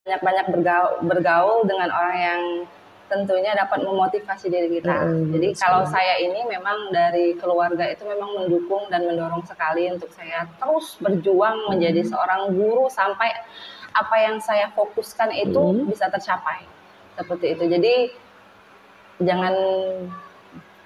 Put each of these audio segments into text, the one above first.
banyak-banyak bergaul dengan orang yang tentunya dapat memotivasi diri kita. Jadi kalau saya ini memang dari keluarga itu memang mendukung dan mendorong sekali untuk saya terus berjuang menjadi seorang guru sampai apa yang saya fokuskan itu bisa tercapai. Seperti itu. Jadi jangan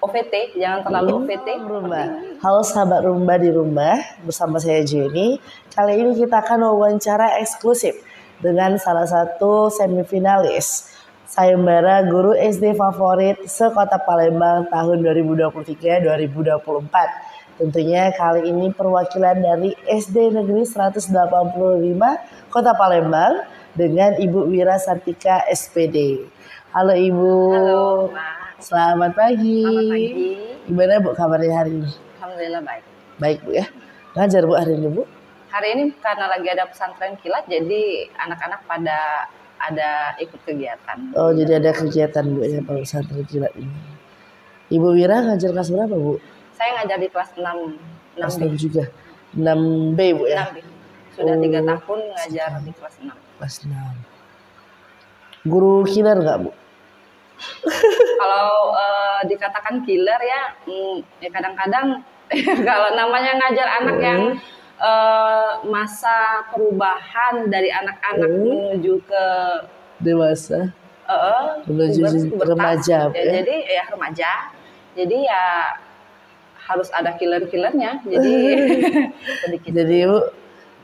OVT, jangan terlalu OVT. Rumba. Halo sahabat Rumba di Rumah, bersama saya Jenny. Kali ini kita akan wawancara eksklusif dengan salah satu semifinalis sayembara guru SD favorit sekota Palembang tahun 2023-2024. Tentunya kali ini perwakilan dari SD Negeri 185 Kota Palembang dengan Ibu Wira Sartika SPD. Halo Ibu. Halo Pak. Selamat pagi. Selamat pagi. Gimana Bu kabarnya hari ini? Alhamdulillah baik. Baik Bu ya. Ngajar Bu hari ini Bu? Hari ini karena lagi ada pesantren kilat, jadi anak-anak pada ada ikut kegiatan. Oh jadi ada kegiatan Bu ya Pak pesantren kilat ini. Ibu Wira ngajar kelas berapa Bu? Saya ngajar di kelas 6. Kelas 6 juga. 6B Bu ya? 6B. Sudah 3 tahun ngajar di kelas 6. Kelas 6. Guru killer nggak Bu? Kalau dikatakan killer ya kadang-kadang kalau namanya ngajar anak yang masa perubahan dari anak-anak menuju ke dewasa, menuju remaja, ya. Jadi ya remaja, jadi ya harus ada killer-killernya. Jadi jadi Bu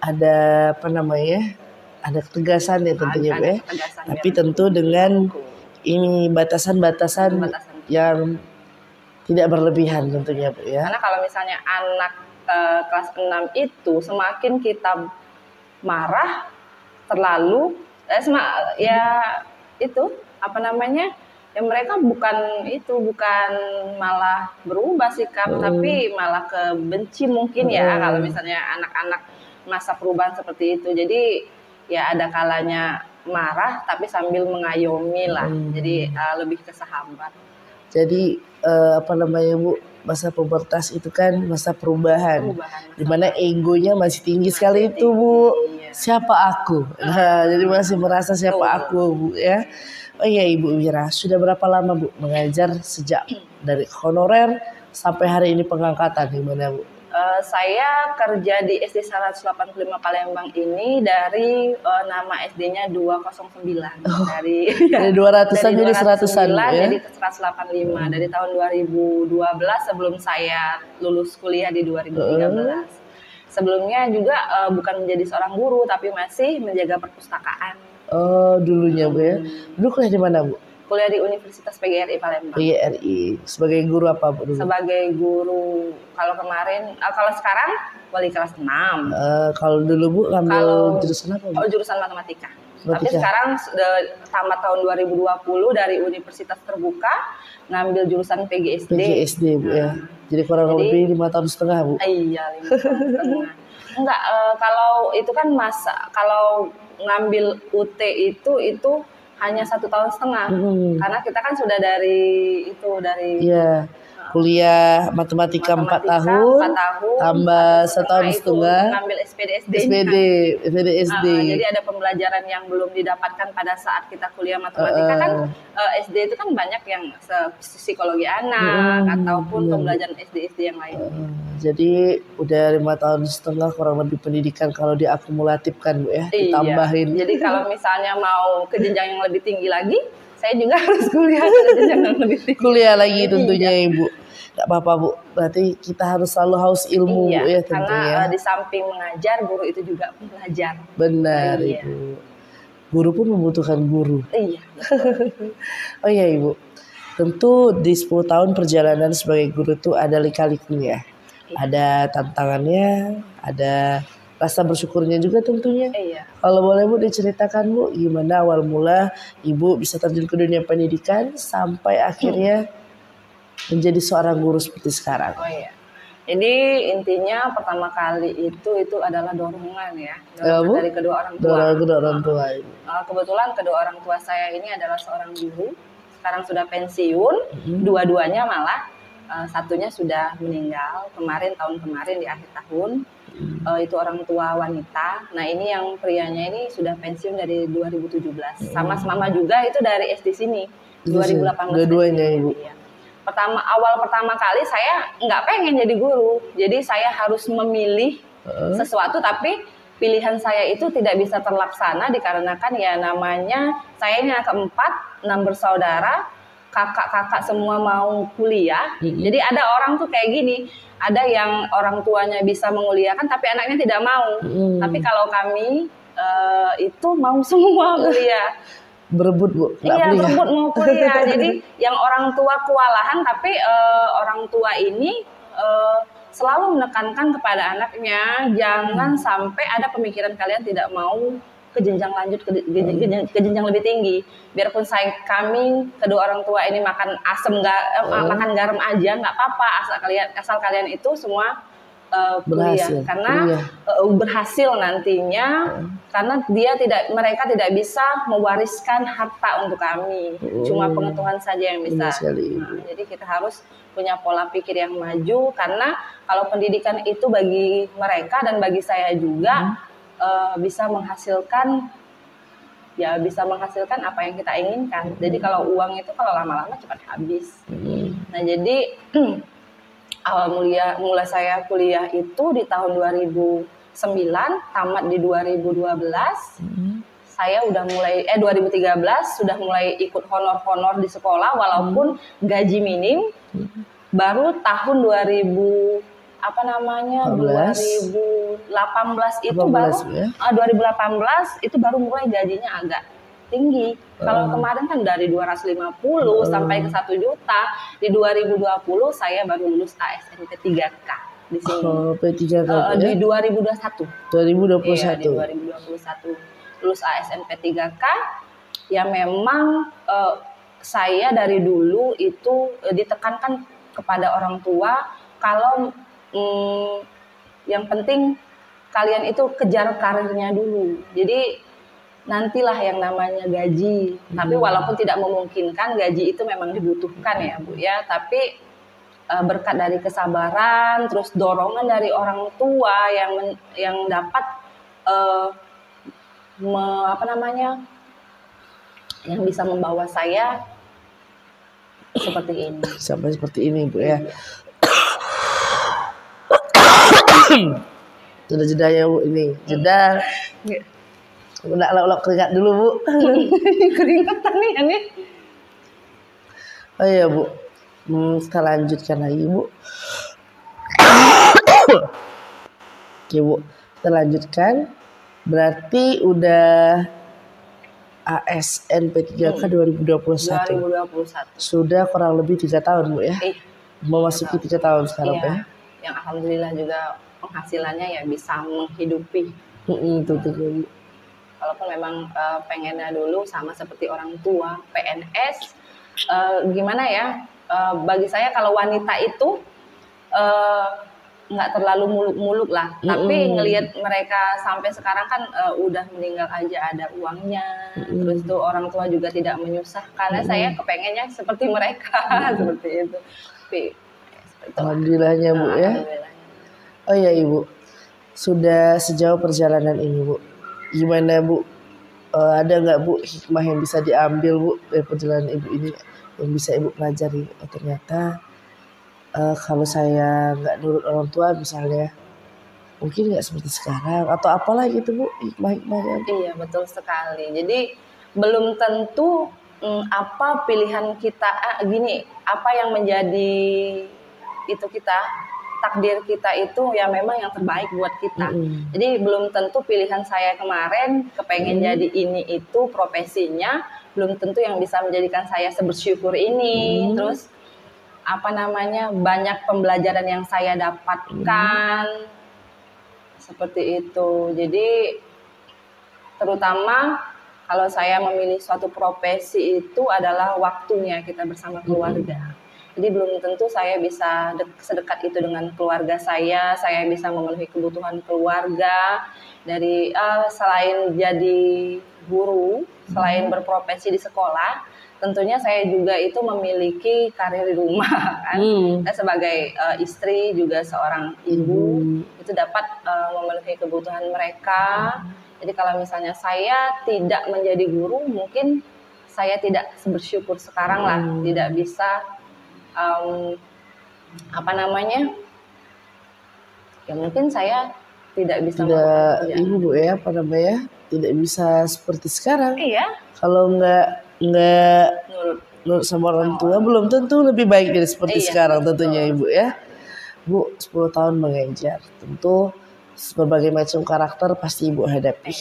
ada apa namanya, ada ketegasan ya tentunya Bu ya, tapi tentu dengan ini batasan-batasan yang tidak berlebihan tentunya Bu ya. Karena kalau misalnya anak kelas 6 itu semakin kita marah terlalu ya itu apa namanya ya mereka bukan malah berubah sikap tapi malah ke benci mungkin ya kalau misalnya anak-anak masa perubahan seperti itu. Jadi ya ada kalanya marah tapi sambil mengayomi lah. Jadi lebih ke sahabat. Jadi apa namanya Bu, masa pubertas itu kan masa perubahan dimana egonya masih tinggi sekali itu Bu. Iya. Siapa aku? Nah, jadi masih merasa siapa aku Bu ya. Oh iya Ibu Wira, sudah berapa lama Bu mengajar sejak dari honorer sampai hari ini pengangkatan gimana Bu? Saya kerja di SD 185 Palembang ini dari nama SD-nya 209 dari 200-an jadi 100-an ya. Jadi ke 185 dari tahun 2012 sebelum saya lulus kuliah di 2013. Sebelumnya juga bukan menjadi seorang guru tapi masih menjaga perpustakaan. Oh, dulunya Bu ya. Dulu kuliah di mana Bu? Kuliah di Universitas PGRI Palembang. PGRI. Sebagai guru apa Bu? Sebagai guru, kalau sekarang wali kelas 6. Kalau dulu Bu ngambil jurusan apa Bu? Jurusan matematika. Tapi sekarang tamat tahun 2020 dari Universitas Terbuka ngambil jurusan PGSD. PGSD Bu ya. Jadi kurang lebih 5 tahun setengah Bu? Iya 5 tahun setengah. Enggak, kalau itu kan kalau ngambil UT itu hanya 1 tahun setengah, karena kita kan sudah dari kuliah matematika 4 tahun tambah 1 tahun setengah ngambil SPD SD. Jadi ada pembelajaran yang belum didapatkan pada saat kita kuliah matematika kan SD itu kan banyak yang psikologi anak ataupun pembelajaran SD yang lain. Jadi udah 5 tahun setengah kurang lebih pendidikan kalau diakumulatifkan Bu ya, ditambahin. Jadi kalau misalnya mau ke jenjang yang lebih tinggi lagi, saya juga harus kuliah ke jenjang yang lebih tinggi. Kuliah lagi tentunya Ibu. Gak apa-apa Bu, berarti kita harus selalu haus ilmu Bu ya tentunya. Karena di samping mengajar, guru itu juga belajar. Benar Ibu. Guru pun membutuhkan guru. Iya. Oh iya Ibu, tentu di 10 tahun perjalanan sebagai guru itu ada lika-likunya. Ada tantangannya, ada rasa bersyukurnya juga tentunya. Kalau boleh Bu diceritakan Bu, gimana awal mula Ibu bisa terjun ke dunia pendidikan sampai akhirnya menjadi seorang guru seperti sekarang. Oh iya. Jadi intinya pertama kali itu adalah dorongan ya, dari kedua orang tua. Kebetulan kedua orang tua saya ini adalah seorang guru, sekarang sudah pensiun, dua-duanya malah. Satunya sudah meninggal tahun kemarin di akhir tahun. itu orang tua wanita. Nah ini yang prianya ini sudah pensiun dari 2017. Sama juga itu dari SD sini 2018. Dua-duanya Ibu. Iya. Awal pertama kali saya nggak pengen jadi guru, jadi saya harus memilih sesuatu, tapi pilihan saya itu tidak bisa terlaksana dikarenakan ya namanya saya ini anak keempat, 6 bersaudara, kakak-kakak semua mau kuliah. Jadi ada orang tuh kayak gini, ada yang orang tuanya bisa menguliakan tapi anaknya tidak mau. Tapi kalau kami itu mau semua kuliah. Berebut Bu. Iya, berebut mau kuliah. Jadi yang orang tua kewalahan, tapi orang tua ini selalu menekankan kepada anaknya jangan sampai ada pemikiran kalian tidak mau ke jenjang lanjut, ke jenjang lebih tinggi. Biarpun kami kedua orang tua ini makan asam makan garam aja nggak apa-apa, asal kalian itu semua kuliah, karena berhasil nantinya, karena mereka tidak bisa mewariskan harta untuk kami, cuma pengetahuan saja yang bisa. Jadi kita harus punya pola pikir yang maju, karena kalau pendidikan itu bagi mereka dan bagi saya juga bisa menghasilkan apa yang kita inginkan. Jadi kalau uang itu kalau lama-lama cepat habis. Nah jadi mulai saya kuliah itu di tahun 2009, tamat di 2012. Saya udah mulai 2013 sudah mulai ikut honor-honor di sekolah walaupun gaji minim. Baru tahun 2018 itu baru ya? 2018 itu baru mulai gajinya agak tinggi. Kalau kemarin kan dari 250 sampai ke 1 juta. Di 2020 saya baru lulus ASN P3K di sini. P3K di 2021. 2021. Iya, di 2021 lulus ASN P3K. Ya memang saya dari dulu itu ditekankan kepada orang tua kalau yang penting kalian itu kejar karirnya dulu. Jadi nantilah yang namanya gaji. Tapi walaupun tidak memungkinkan, gaji itu memang dibutuhkan ya Bu ya. Tapi berkat dari kesabaran, terus dorongan dari orang tua yang dapat yang bisa membawa saya seperti ini. Sampai seperti ini Bu ya. Sudah jedanya Bu ini. Jeda. Udah ulek keringat dulu Bu. Keringetan nih ini. Oh iya Bu, kita lanjutkan lagi Bu. Oke Bu, kita lanjutkan. Berarti udah ASN P3K 2021. Sudah kurang lebih 3 tahun Bu ya. Memasuki 3 tahun sekarang ya. Yang alhamdulillah juga penghasilannya ya bisa menghidupi. Tuh. Walaupun memang pengennya dulu sama seperti orang tua PNS, gimana ya, bagi saya kalau wanita itu nggak terlalu muluk-muluk lah, tapi ngelihat mereka sampai sekarang kan udah meninggal aja ada uangnya, terus tuh orang tua juga tidak menyusahkan. Saya kepengennya seperti mereka seperti itu. Tapi, alhamdulillahnya Bu ya. Oh iya Ibu, sudah sejauh perjalanan ini Bu, gimana Bu? Ada nggak Bu hikmah yang bisa diambil Bu dari perjalanan Ibu ini yang bisa Ibu pelajari? Oh ternyata kalau saya nggak nurut orang tua misalnya, mungkin nggak seperti sekarang atau apalah gitu Bu hikmah-hikmahnya. Iya betul sekali. Jadi belum tentu apa pilihan kita apa yang menjadi itu kita. Takdir kita itu ya memang yang terbaik buat kita. Jadi belum tentu pilihan saya kemarin kepengen jadi ini itu profesinya belum tentu yang bisa menjadikan saya sebersyukur ini. Terus banyak pembelajaran yang saya dapatkan seperti itu. Jadi terutama kalau saya memilih suatu profesi itu adalah waktunya kita bersama keluarga. Jadi belum tentu saya bisa sedekat itu dengan keluarga saya bisa memenuhi kebutuhan keluarga dari selain jadi guru, selain berprofesi di sekolah, tentunya saya juga itu memiliki karir di rumah kan. Saya sebagai istri juga seorang ibu itu dapat memenuhi kebutuhan mereka. Jadi kalau misalnya saya tidak menjadi guru, mungkin saya tidak bersyukur sekarang lah, tidak bisa apa namanya? Ya mungkin saya tidak bisa tidak ibu Bu ya, apa namanya, tidak bisa seperti sekarang. Iya. Kalau nggak nurut sama orang tua, belum tentu lebih baik dari seperti sekarang tentunya Ibu ya. Bu, 10 tahun mengajar, tentu berbagai macam karakter pasti Ibu hadapi.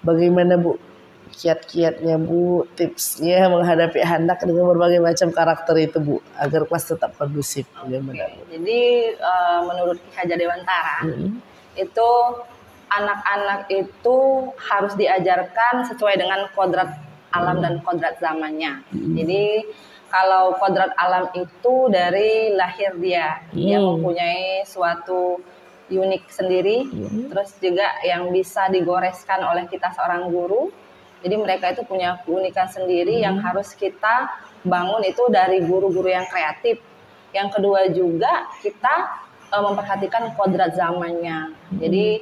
Bagaimana Bu kiat-kiatnya Bu, tipsnya menghadapi anak dengan berbagai macam karakter itu Bu, agar kelas tetap kondusif? Bagaimana Bu? Jadi menurut Ki Hajar Dewantara itu anak-anak itu harus diajarkan sesuai dengan kodrat alam dan kodrat zamannya. Jadi kalau kodrat alam itu dari lahir dia mempunyai suatu unik sendiri, terus juga yang bisa digoreskan oleh kita seorang guru. Jadi mereka itu punya keunikan sendiri yang harus kita bangun itu dari guru-guru yang kreatif. Yang kedua juga kita memperhatikan kodrat zamannya. Jadi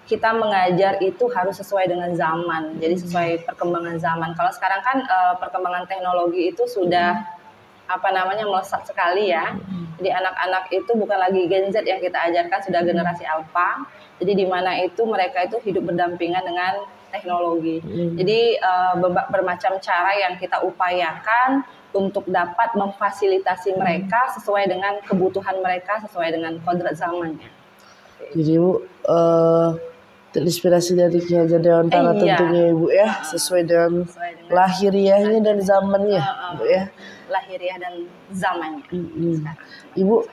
kita mengajar itu harus sesuai dengan zaman. Jadi sesuai perkembangan zaman. Kalau sekarang kan perkembangan teknologi itu sudah melesat sekali ya. Jadi anak-anak itu bukan lagi Gen Z yang kita ajarkan, sudah generasi alpha. Jadi di mana itu mereka itu hidup berdampingan dengan teknologi. Jadi bermacam cara yang kita upayakan untuk dapat memfasilitasi mereka sesuai dengan kebutuhan mereka, sesuai dengan kodrat zamannya. Jadi Bu, terinspirasi dari Ki Hajar Dewantara tentunya Ibu ya, sesuai dengan lahiriahnya dan zamannya Bu ya. Lahiriah dan zamannya. Ibu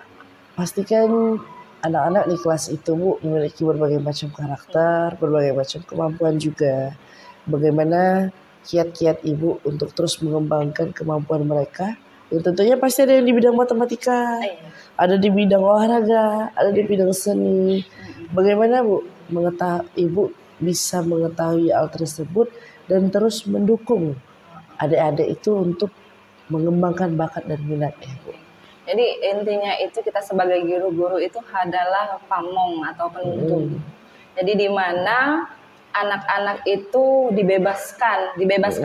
pastikan anak-anak di kelas itu Bu memiliki berbagai macam karakter, berbagai macam kemampuan juga. Bagaimana kiat-kiat Ibu untuk terus mengembangkan kemampuan mereka? Ya, tentunya pasti ada yang di bidang matematika, ada di bidang olahraga, ada di bidang seni. Bagaimana Bu Ibu bisa mengetahui hal tersebut dan terus mendukung adik-adik itu untuk mengembangkan bakat dan minatnya Bu? Jadi intinya itu kita sebagai guru-guru itu adalah pamong atau penuntun. Jadi di mana anak-anak itu dibebaskan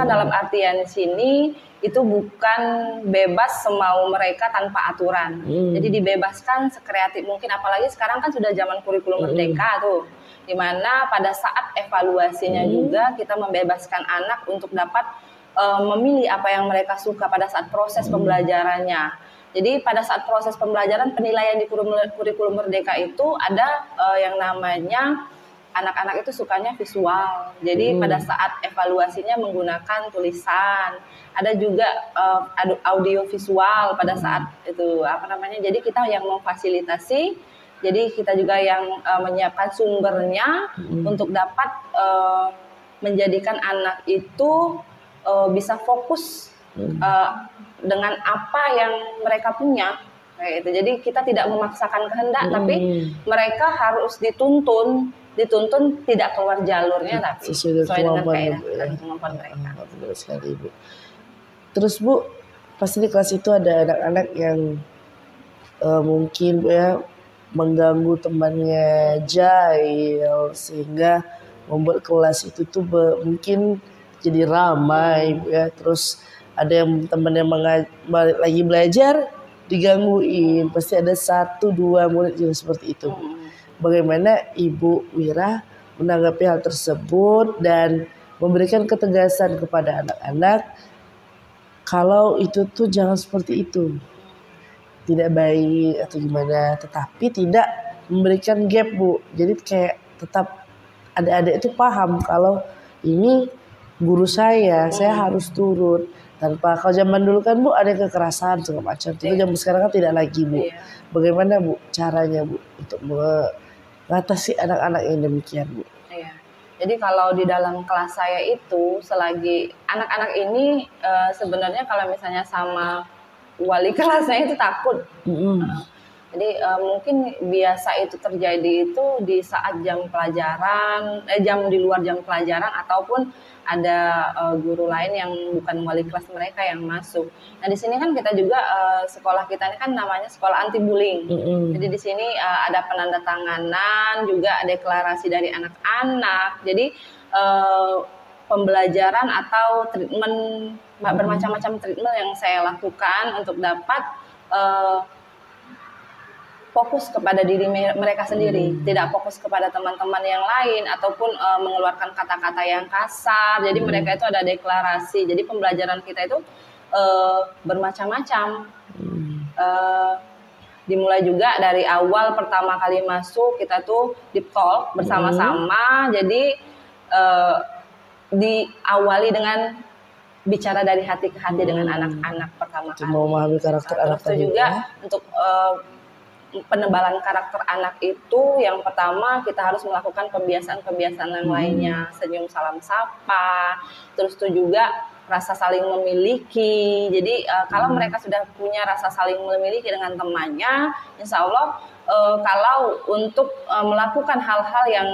dalam artian sini itu bukan bebas semau mereka tanpa aturan. Jadi dibebaskan sekreatif mungkin, apalagi sekarang kan sudah zaman kurikulum merdeka tuh. Di mana pada saat evaluasinya juga kita membebaskan anak untuk dapat memilih apa yang mereka suka pada saat proses pembelajarannya. Jadi pada saat proses pembelajaran penilaian di kurikulum merdeka itu ada yang namanya anak-anak itu sukanya visual. Jadi pada saat evaluasinya menggunakan tulisan. Ada juga audio visual pada saat itu Jadi kita yang memfasilitasi. Jadi kita juga yang menyiapkan sumbernya untuk dapat menjadikan anak itu bisa fokus dengan apa yang mereka punya kayak itu. Jadi kita tidak memaksakan kehendak, tapi mereka harus dituntun tidak keluar jalurnya, tapi sesuai dengan kemampuan mereka. Betul sekali Ibu. Terus Bu, pasti di kelas itu ada anak-anak yang mungkin Bu ya mengganggu temannya jahil sehingga membuat kelas itu tuh mungkin jadi ramai Bu ya. Terus ada yang teman yang lagi belajar digangguin, pasti ada 1-2 murid yang seperti itu. Bagaimana Ibu Wira menanggapi hal tersebut dan memberikan ketegasan kepada anak-anak kalau itu tuh jangan seperti itu, tidak baik atau gimana, tetapi tidak memberikan gap Bu. Jadi kayak tetap adik-adik itu paham kalau ini guru saya harus turut. Tanpa, kalau zaman dulu kan Bu ada kekerasan segala macam. Itu zaman sekarang kan tidak lagi Bu. Bagaimana Bu caranya Bu untuk mengatasi anak-anak yang demikian Bu? Jadi kalau di dalam kelas saya itu selagi anak-anak ini sebenarnya kalau misalnya sama wali kelasnya itu takut. Jadi mungkin biasa itu terjadi itu di saat jam pelajaran, jam di luar jam pelajaran ataupun ada guru lain yang bukan wali kelas mereka yang masuk. Nah di sini kan kita juga sekolah kita ini kan namanya sekolah anti bullying. Jadi di sini ada penandatanganan juga deklarasi dari anak-anak. Jadi pembelajaran atau treatment bermacam-macam treatment yang saya lakukan untuk dapat fokus kepada diri mereka sendiri, tidak fokus kepada teman-teman yang lain ataupun mengeluarkan kata-kata yang kasar. Jadi mereka itu ada deklarasi. Jadi pembelajaran kita itu bermacam-macam. Dimulai juga dari awal pertama kali masuk kita tuh deep talk bersama-sama. Jadi diawali dengan bicara dari hati ke hati dengan anak-anak pertama kali. Memahami karakter anak tadi juga ya. Untuk penebalan karakter anak itu yang pertama kita harus melakukan kebiasaan-kebiasaan yang lainnya, senyum, salam, sapa, terus itu juga rasa saling memiliki. Jadi kalau mereka sudah punya rasa saling memiliki dengan temannya, insya Allah kalau untuk melakukan hal-hal yang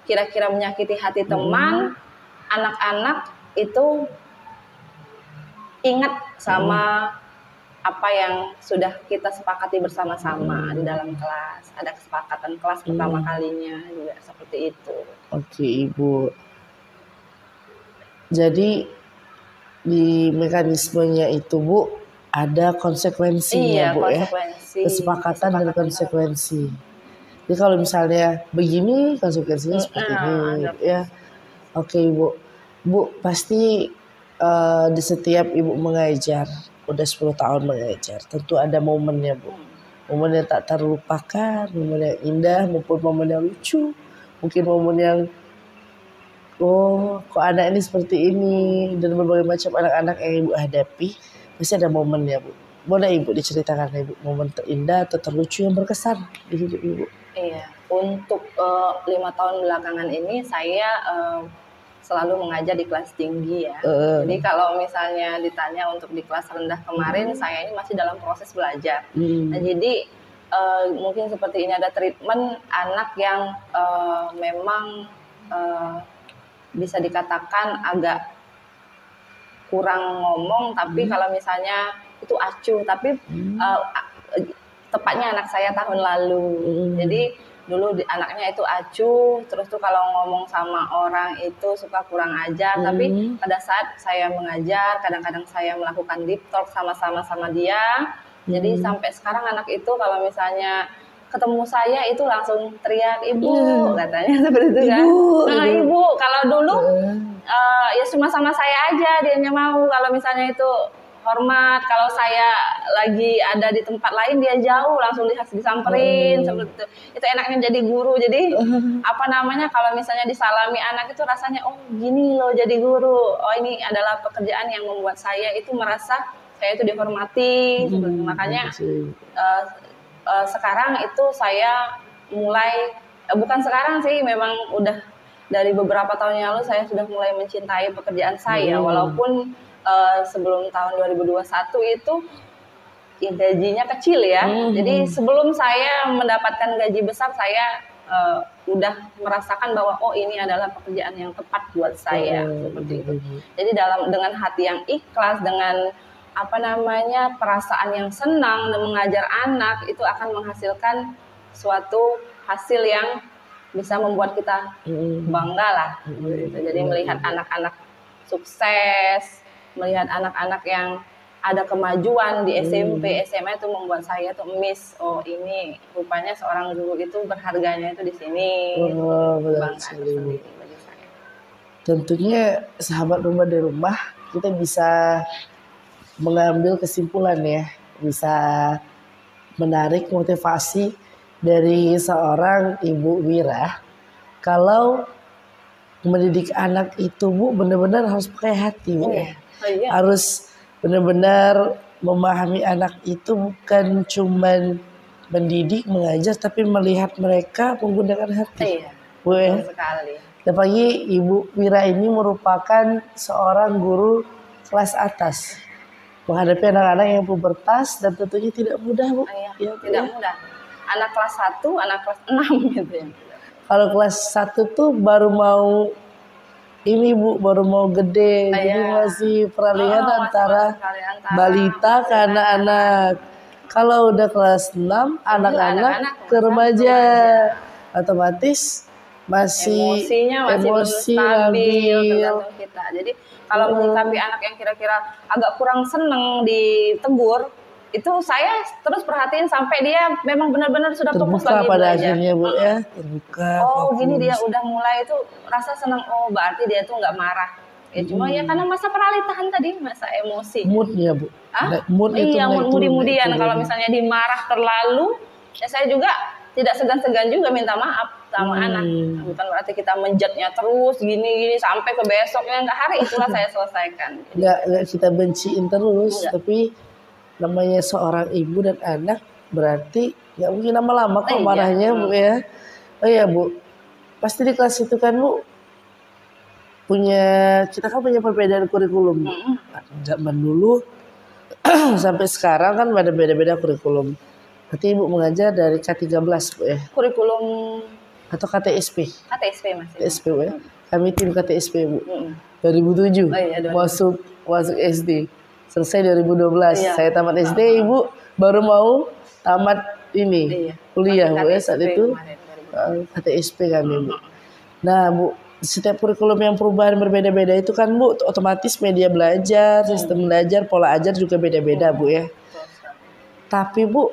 kira-kira menyakiti hati teman, anak-anak itu ingat sama apa yang sudah kita sepakati bersama-sama di dalam kelas. Ada kesepakatan kelas pertama kalinya juga seperti itu. Oke, Ibu. Jadi di mekanismenya itu, Bu, ada konsekuensinya, Bu, konsekuensi, ya. Kesepakatan dan konsekuensi. Jadi kalau misalnya begini, konsekuensinya seperti ini, ya. Oke, Ibu. Bu, pasti di setiap Ibu mengajar, udah 10 tahun mengajar, tentu ada momennya, Bu. Momen yang tak terlupakan, momen yang indah maupun momen yang lucu. Mungkin momen yang kok anak ini seperti ini, dan berbagai macam anak-anak yang Ibu hadapi, pasti ada momennya, Bu. Boleh Ibu diceritakan, Ibu, momen terindah atau terlucu yang berkesan di hidup Ibu? Iya, untuk 5 tahun belakangan ini saya selalu mengajar di kelas tinggi ya. Jadi kalau misalnya ditanya untuk di kelas rendah kemarin, saya ini masih dalam proses belajar. Nah jadi mungkin seperti ini ada treatment anak yang memang bisa dikatakan agak kurang ngomong, tapi kalau misalnya itu acuh, tapi tepatnya anak saya tahun lalu. Jadi dulu anaknya itu acuh, terus tuh kalau ngomong sama orang itu suka kurang ajar. Tapi pada saat saya mengajar, kadang-kadang saya melakukan deep talk sama-sama sama dia. Jadi sampai sekarang anak itu kalau misalnya ketemu saya itu langsung teriak, "Ibu," katanya seperti itu kan. Nah, Ibu. Kalau dulu ya cuma sama saya aja dianya mau. Kalau misalnya itu hormat, kalau saya lagi ada di tempat lain dia jauh langsung disamperin seperti itu. Itu enaknya jadi guru. Jadi apa namanya, kalau misalnya disalami anak itu rasanya, oh gini loh jadi guru. Oh ini adalah pekerjaan yang membuat saya itu merasa saya itu dihormati. Makanya sekarang itu saya mulai bukan sekarang sih, memang udah dari beberapa tahun yang lalu saya sudah mulai mencintai pekerjaan saya. Walaupun sebelum tahun 2021 itu ya, gajinya kecil ya. Jadi sebelum saya mendapatkan gaji besar, saya udah merasakan bahwa oh ini adalah pekerjaan yang tepat buat saya seperti itu. Jadi dengan hati yang ikhlas, dengan apa namanya perasaan yang senang dan mengajar anak itu akan menghasilkan suatu hasil yang bisa membuat kita bangga lah. Jadi melihat anak-anak sukses, melihat anak-anak yang ada kemajuan di SMP, SMA itu membuat saya tuh miss. Oh ini rupanya seorang guru itu berharganya itu di sini. Benar sekali. Tentunya sahabat rumah di rumah kita bisa mengambil kesimpulan ya, bisa menarik motivasi dari seorang Ibu Wira. Kalau mendidik anak itu, Bu, benar-benar harus pakai hati, Bu. Harus benar-benar memahami anak itu, bukan cuman mendidik, mengajar, tapi melihat mereka menggunakan hati. Bu, ya. Sekali. Apalagi Ibu Wira ini merupakan seorang guru kelas atas, menghadapi anak-anak yang pubertas, dan tentunya tidak mudah, Bu. Ya, tidak mudah. Anak kelas 1, anak kelas 6 gitu ya. Kalau kelas 1 tuh baru mau ini Bu baru mau gede, jadi Iya. masih peralihan Masih antara peralihan antara balita ke anak-anak. Kalau udah kelas 6, anak-anak anak-anak ke remaja. Otomatis masih emosinya masih belum emosi stabil, labil. tergantung kita. Jadi kalau menyikapi anak yang kira-kira agak kurang seneng ditegur, itu saya terus perhatiin sampai dia memang benar-benar sudah fokus Terbuka lagi pada belajar. akhirnya Bu ya, terbuka. Oh gini fokus. dia udah mulai itu rasa senang, oh berarti dia tuh nggak marah. Ya cuma ya karena masa peralihan tadi, masa emosi. Moodnya Bu. Hah? Mood itu Iya, naik turun, mudi-mudian. naik turun. Kalau misalnya dimarah terlalu, ya saya juga tidak segan-segan juga minta maaf sama anak. Bukan berarti kita menjudge-nya terus gini-gini sampai ke besoknya, enggak, hari itulah saya selesaikan. Nggak kita benciin terus, Enggak. tapi namanya seorang ibu dan anak berarti nggak mungkin lama-lama kok Iya. marahnya Bu ya. Oh ya Bu, pasti di kelas itu kan Bu kita kan punya perbedaan kurikulum Bu. Zaman dulu sampai sekarang kan ada beda-beda kurikulum. Berarti Ibu mengajar dari K13 Bu ya, Kurikulum atau KTSP? KTSP masih. KTSP Bu ya. Kami tim KTSP Bu. Mm-mm. 2007 iya, 2007. masuk SD. Selesai 2012. Iya. Saya tamat SD, Ibu baru mau tamat ini Iya. kuliah Bu ya KTSP saat itu. kemarin, 2007. KTSP kami Bu. Nah Bu, setiap kurikulum yang perubahan berbeda-beda itu kan Bu, otomatis media belajar, sistem belajar, pola ajar juga beda-beda Bu ya. Tapi Bu,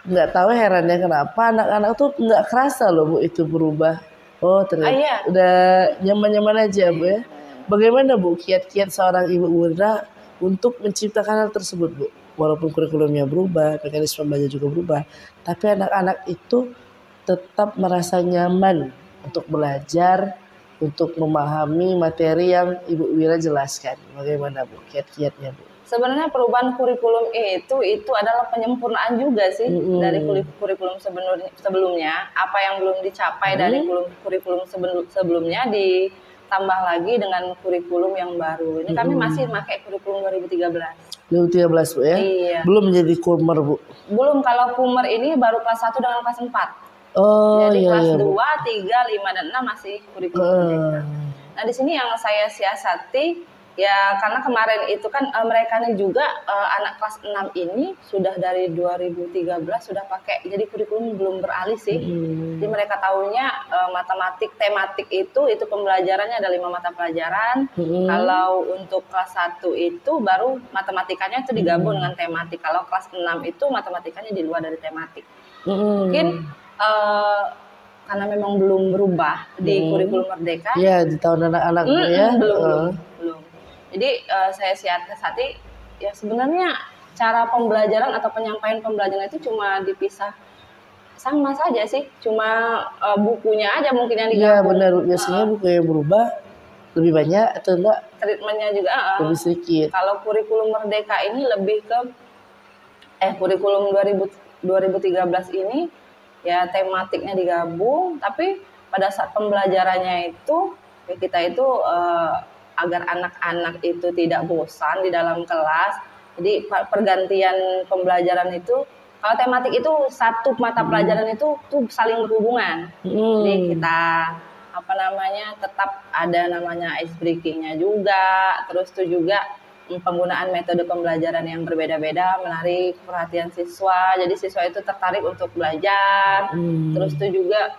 nggak tahu herannya kenapa anak-anak tuh nggak kerasa loh Bu itu berubah. Oh ternyata Iya. udah nyaman-nyaman aja Bu ya. Bagaimana Bu kiat-kiat seorang ibu muda untuk menciptakan hal tersebut Bu? Walaupun kurikulumnya berubah, mekanisme belajar juga berubah, tapi anak-anak itu tetap merasa nyaman untuk belajar, untuk memahami materi yang Ibu Wira jelaskan. Bagaimana Bu kiat-kiatnya Bu? Sebenarnya perubahan kurikulum itu adalah penyempurnaan juga sih dari kurikulum sebelumnya. Apa yang belum dicapai dari kurikulum sebelumnya ditambah lagi dengan kurikulum yang baru. Ini kami masih pakai kurikulum 2013. 2013 Bu ya? Iya. Belum menjadi kumer Bu? Belum, kalau kumer ini baru kelas 1 dengan kelas 4. Oh Jadi iya kelas iya 2, Bu. 3, 5, dan 6 masih kurikulum merdeka. Nah di sini yang saya siasati ya karena kemarin itu kan mereka nih juga anak kelas 6 ini sudah dari 2013 sudah pakai, jadi kurikulum belum beralih sih. Jadi mereka tahunya matematik tematik itu pembelajarannya ada 5 mata pelajaran. Kalau untuk kelas 1 itu baru matematikanya itu digabung dengan tematik. Kalau kelas 6 itu matematikanya di luar dari tematik. Mungkin karena memang belum berubah di kurikulum merdeka. Iya di tahun anak-anak ya. Belum. Jadi saya siasati ya sebenarnya cara pembelajaran atau penyampaian pembelajaran itu cuma dipisah sama saja sih, cuma bukunya aja mungkin yang Iya digabung. benar, biasanya buku yang berubah lebih banyak atau enggak Treatmentnya juga lebih sedikit. Kalau kurikulum merdeka ini lebih ke kurikulum 2013 ini ya tematiknya digabung, tapi pada saat pembelajarannya itu ya kita itu agar anak-anak itu tidak bosan di dalam kelas. Jadi pergantian pembelajaran itu, kalau tematik itu satu mata pelajaran itu tuh saling berhubungan. Jadi kita tetap ada namanya ice breaking-nya juga, terus tuh juga penggunaan metode pembelajaran yang berbeda-beda menarik perhatian siswa. Jadi siswa itu tertarik untuk belajar. Terus tuh juga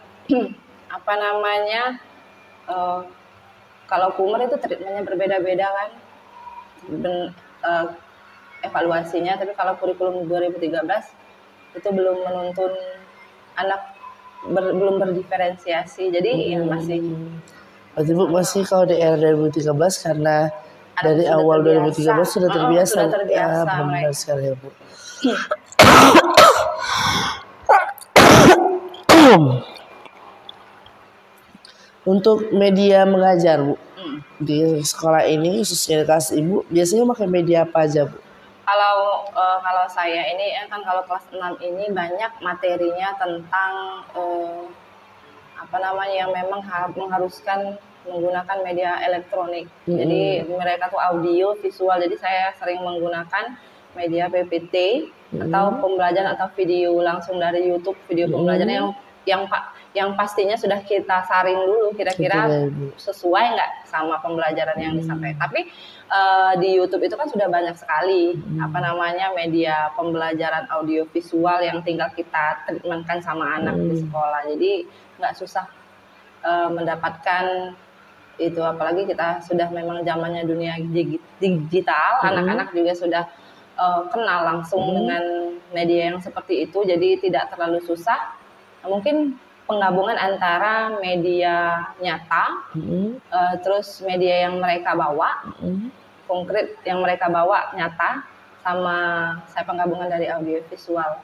kalau kumer itu treatmentnya berbeda-beda kan, evaluasinya. Tapi kalau kurikulum 2013 itu belum menuntun anak belum berdiferensiasi, jadi ya masih. Berarti Bu masih kalau di era 2013 karena dari awal 2013 sudah terbiasa. Sudah terbiasa. Ya, benar sekali ya Bu. Untuk media mengajar Bu, di sekolah ini khususnya kelas Ibu biasanya pakai media apa aja Bu? Kalau saya ini kan kalau kelas 6 ini banyak materinya tentang yang memang mengharuskan menggunakan media elektronik. Jadi mereka tuh audio, visual. Jadi saya sering menggunakan media PPT atau pembelajaran atau video langsung dari YouTube, video pembelajaran yang pastinya sudah kita saring dulu kira-kira Betul ya, Ibu. sesuai nggak sama pembelajaran yang disampaikan. Tapi di YouTube itu kan sudah banyak sekali apa namanya media pembelajaran audiovisual yang tinggal kita treatmentkan sama anak di sekolah. Jadi nggak susah mendapatkan itu, apalagi kita sudah memang zamannya dunia digital, anak-anak juga sudah kenal langsung dengan media yang seperti itu, jadi tidak terlalu susah. Mungkin penggabungan antara media nyata, terus media yang mereka bawa, konkret yang mereka bawa nyata, sama saya penggabungan dari audiovisual.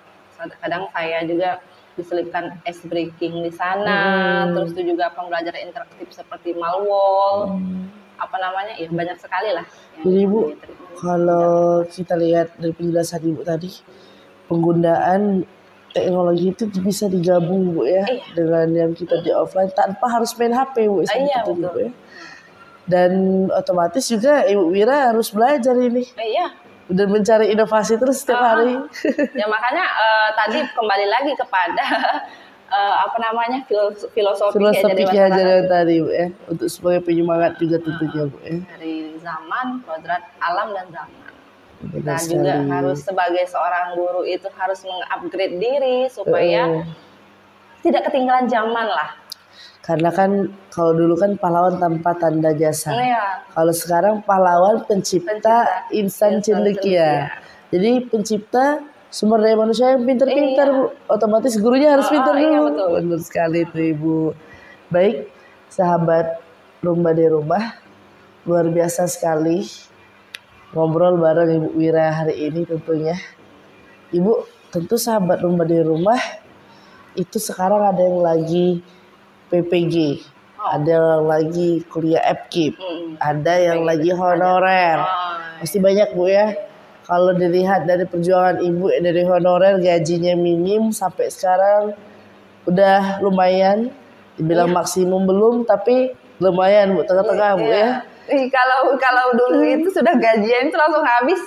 Kadang saya juga diselipkan ice breaking di sana, terus itu juga pembelajaran interaktif seperti Malwall, apa namanya, ya banyak sekali lah. Jadi Ibu, kalau kita lihat dari penjelasan Ibu tadi, penggunaan teknologi itu bisa digabung Bu ya, dengan yang kita di offline tanpa harus main HP Bu. Iya, betul. betul. Bu, ya. Dan otomatis juga Ibu Wira harus belajar ini. Iya. Dan mencari inovasi terus setiap hari. Ya makanya tadi kembali lagi kepada apa namanya filosofia jadi tadi Bu ya, untuk sebagai penyemangat juga tentunya Bu ya. Dari zaman, kodrat alam dan zaman. Kita Benar juga sekali. harus sebagai seorang guru itu harus mengupgrade diri supaya tidak ketinggalan zaman lah. Karena kan kalau dulu kan pahlawan tanpa tanda jasa. Iya. Kalau sekarang pahlawan pencipta insan cendekia. Jadi pencipta sumber daya manusia yang pintar-pintar Bu. Otomatis gurunya harus pintar dulu. Iya, betul. Benar sekali itu Ibu. Baik, sahabat Rumba di Rumah, luar biasa sekali ngobrol bareng Ibu Wira hari ini tentunya. Ibu, tentu sahabat Rumba di Rumah itu sekarang ada yang lagi PPG, ada yang lagi kuliah FKIP, ada yang lagi honorer. Pasti banyak Bu ya. Kalau dilihat dari perjuangan Ibu dari honorer gajinya minim sampai sekarang udah lumayan. Dibilang maksimum belum, tapi lumayan Bu, tengah-tengah Bu ya. Kalau dulu itu sudah gajian itu langsung habis.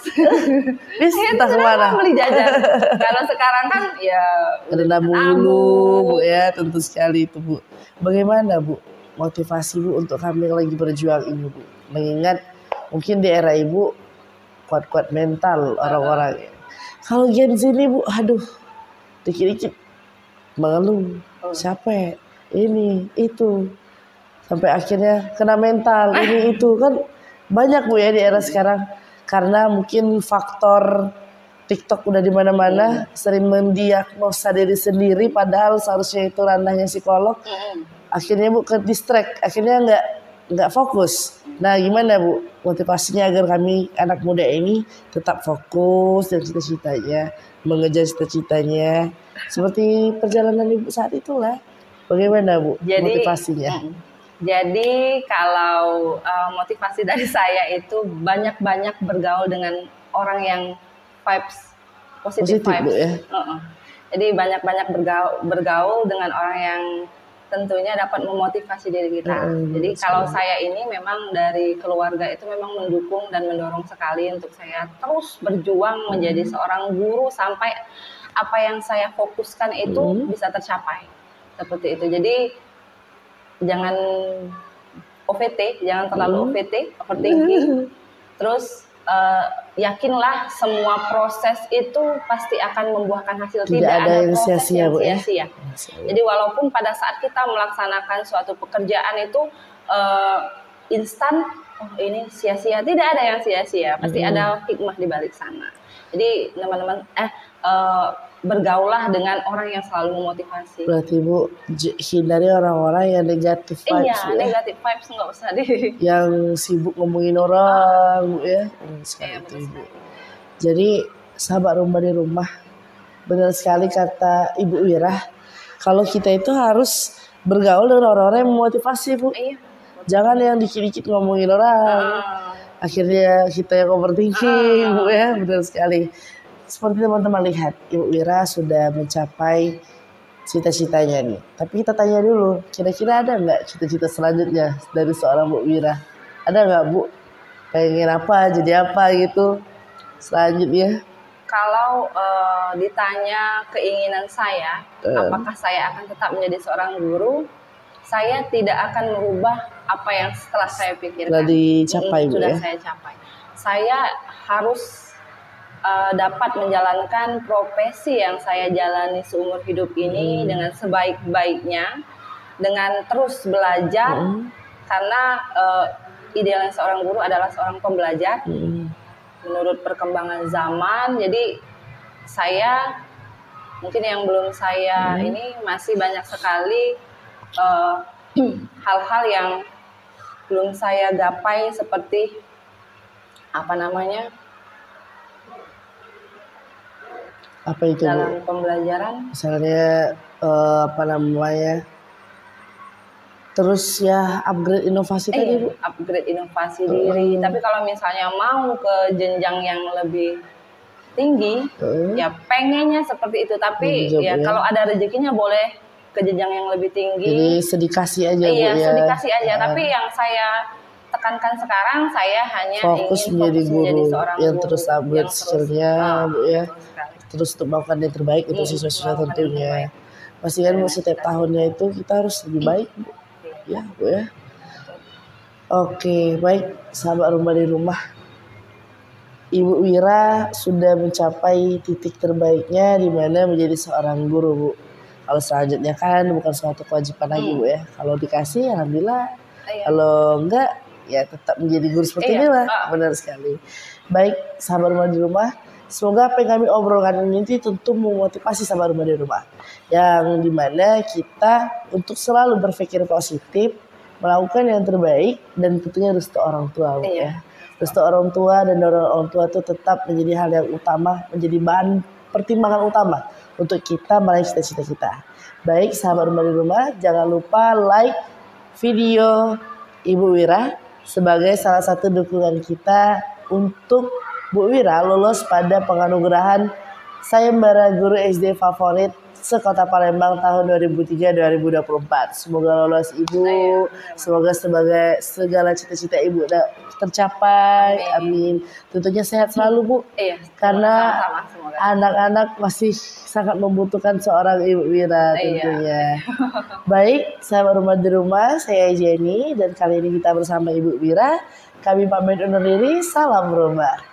Bis entah kemana. Beli jajan. Kalau sekarang kan ya ada nabung dulu Bu ya, tentu sekali itu Bu. Bagaimana Bu motivasi Bu untuk kami yang lagi berjuang ini Bu? Mengingat mungkin di era Ibu kuat-kuat mental orang-orang. Kalau Gen Z ini Bu, aduh, dikit-dikit mengeluh, capek, ini, itu. Sampai akhirnya kena mental, ini, itu. Kan banyak Bu ya di era sekarang. Karena mungkin faktor TikTok udah di mana-mana, sering mendiagnosa diri sendiri padahal seharusnya itu ranahnya psikolog. Akhirnya Bu ke distract, akhirnya nggak fokus. Nah, gimana Bu motivasinya agar kami anak muda ini tetap fokus dan cita-citanya, mengejar cita-citanya seperti perjalanan Ibu saat itulah. Bagaimana Bu motivasinya? Jadi kalau motivasi dari saya itu banyak-banyak bergaul dengan orang yang vibes positif vibes. Bu, ya? Jadi banyak-banyak bergaul dengan orang yang tentunya dapat memotivasi diri kita. Jadi kalau saya ini memang dari keluarga itu memang mendukung dan mendorong sekali untuk saya terus berjuang menjadi seorang guru sampai apa yang saya fokuskan itu bisa tercapai. Seperti itu. Jadi jangan OVT, jangan terlalu OVT, overthinking. Terus yakinlah semua proses itu pasti akan membuahkan hasil. Tidak ada yang sia-sia Bu ya. Jadi walaupun pada saat kita melaksanakan suatu pekerjaan itu instan, oh ini sia-sia, tidak ada yang sia-sia, pasti ada hikmah di balik sana. Jadi teman-teman bergaulah dengan orang yang selalu memotivasi. Berarti Bu hindari orang-orang yang negatif vibes. Iya, ya? Negatif vibes nggak usah yang sibuk ngomongin orang Bu ya. Itu Ibu. Jadi sahabat Rumba di Rumah, benar sekali kata Ibu Wira, kalau kita itu harus bergaul dengan orang-orang yang memotivasi Bu. Iya. Jangan yang dikit-dikit ngomongin orang. Akhirnya kita yang overthinking Bu ya, benar sekali. Seperti teman-teman lihat, Ibu Wira sudah mencapai cita-citanya nih. Tapi kita tanya dulu, kira-kira ada nggak cita-cita selanjutnya dari seorang Bu Wira? Ada nggak Bu? Pengen apa, jadi apa gitu selanjutnya? kalau ditanya keinginan saya, apakah saya akan tetap menjadi seorang guru, saya tidak akan merubah apa yang setelah saya pikirkan. Sudah dicapai, Bu, sudah ya? saya capai. Saya harus dapat menjalankan profesi yang saya jalani seumur hidup ini dengan sebaik-baiknya, dengan terus belajar, karena idealnya seorang guru adalah seorang pembelajar menurut perkembangan zaman. Jadi saya mungkin yang belum saya ini masih banyak sekali hal-hal yang belum saya gapai, seperti apa namanya, Apa itu, Bu? dalam pembelajaran. Misalnya apa namanya, terus ya upgrade inovasi tadi, Bu. Upgrade inovasi diri. Tapi kalau misalnya mau ke jenjang yang lebih tinggi, ya pengennya seperti itu. Tapi ya kalau ada rezekinya boleh ke jenjang yang lebih tinggi. Jadi sedikasi aja, Bu, Iya, ya. sedikasi aja. Tapi yang saya tekankan sekarang, saya hanya Fokus ingin menjadi fokus menjadi guru seorang yang guru terus upgrade skill-nya, Bu, ya. betul sekali. Terus untuk melakukan yang terbaik untuk siswa-siswa melakukan yang tentunya. terbaik. Pasti kan Bu, setiap tahunnya itu kita harus lebih baik, Bu. Ya, Bu, ya. Oke, baik sahabat rumah di rumah. Ibu Wira sudah mencapai titik terbaiknya di mana menjadi seorang guru, Bu. Kalau selanjutnya kan bukan suatu kewajiban lagi, Bu, ya. Kalau dikasih alhamdulillah. Kalau enggak ya tetap menjadi guru seperti inilah. Benar sekali. Baik sahabat rumah di rumah, semoga apa yang kami obrolkan ini tentu memotivasi sahabat rumah di rumah, yang dimana kita untuk selalu berpikir positif, melakukan yang terbaik, dan tentunya restu orang tua, Bu, ya. Restu orang tua dan dorongan orang tua itu tetap menjadi hal yang utama, menjadi bahan pertimbangan utama untuk kita meraih cita-cita kita. Baik sahabat rumah di rumah, jangan lupa like video Ibu Wira sebagai salah satu dukungan kita untuk Bu Wira lolos pada penganugerahan Sayembara Guru SD Favorit Sekota Palembang tahun 2003-2024. Semoga lolos Ibu, semoga sebagai segala cita-cita Ibu tercapai. Amin. Tentunya sehat selalu, Bu. Karena anak-anak masih sangat membutuhkan seorang Ibu Wira tentunya. Baik, sahabat rumah di rumah, saya Jenny dan kali ini kita bersama Ibu Wira. Kami pamit undur diri, salam rumah.